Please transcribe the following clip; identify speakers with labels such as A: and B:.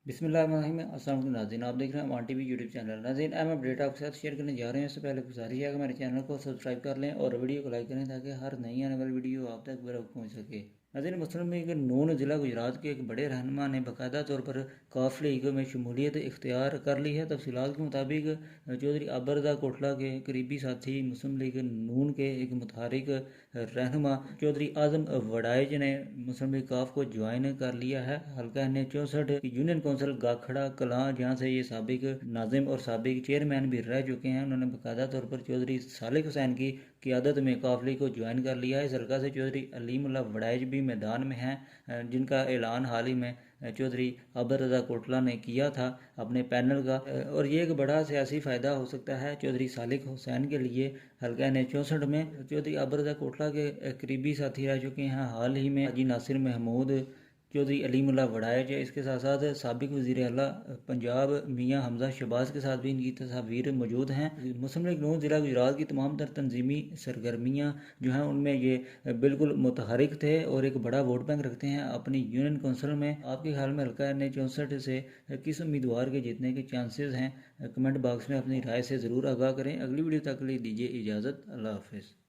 A: बिस्मिल्लाहिर्रहमानिर्रहीम। अस्सलाम वालेकुम नाज़रीन, आप देख रहे हैं वन टीवी यूट्यूब चैनल। नाज़रीन, अहम अपडेट आपके साथ शेयर करने जा रहे हैं। इससे पहले गुजारिश है कि हमारे चैनल को सब्सक्राइब कर लें और वीडियो को लाइक करें ताकि हर नई आने वाली वीडियो आप तक बराबर पहुँच सके। नाज़रीन, मुस्लिम लीग नून ज़िला गुजरात के एक बड़े रहनुमा ने बाकायदा तौर पर काफ लीग में शमूलियत इख्तियार कर ली है। तफसीलात के मुताबिक चौधरी आबरदा कोटला के करीबी साथी मुस्लिम लीग नून के एक मुतहरिक रहनुमा चौधरी आजम वड़ाइज ने मुस्लिम लीग काफ को ज्वाइन कर लिया है। हल्का N64 यूनियन कौंसिल गाखड़ा कलां, जहाँ से ये साबिक नाजिम और साबिक चेयरमैन भी रह चुके हैं, उन्होंने बाकायदा तौर पर चौधरी सालिक हुसैन की क़ियादत में काफिले को ज्वाइन कर लिया है। इस हल्का से चौधरी अलीमुल्लाह वड़ाइज भी मैदान में हैं, जिनका ऐलान हाल ही में चौधरी आबर रजा कोटला ने किया था अपने पैनल का। और ये एक बड़ा सियासी फ़ायदा हो सकता है चौधरी सालिक हुसैन के लिए। हल्का N64 में चौधरी आबर रजा कोटला के करीबी साथी रह चुके हैं हाल ही में हाजी नासिर महमूद, चौधरी अलीमुल्लाह वड़ाइज। इसके साथ साथ साबिक वज़ीर आला पंजाब मियाँ हमजा शहबाज के साथ भी इनकी तस्वीर मौजूद हैं। मुस्लिम लीग नून ज़िला गुजरात की तमाम तर तंजीमी सरगर्मियाँ जो हैं उनमें ये बिल्कुल मुतहरिक थे और एक बड़ा वोट बैंक रखते हैं अपनी यूनियन कौंसिल में। आपके ख्याल में हल्का N64 से किस उम्मीदवार के जीतने के चांसेस हैं? कमेंट बॉक्स में अपनी राय से ज़रूर आगाह करें। अगली वीडियो तक के लिए दीजिए इजाज़त। अल्लाह हाफ़िज़।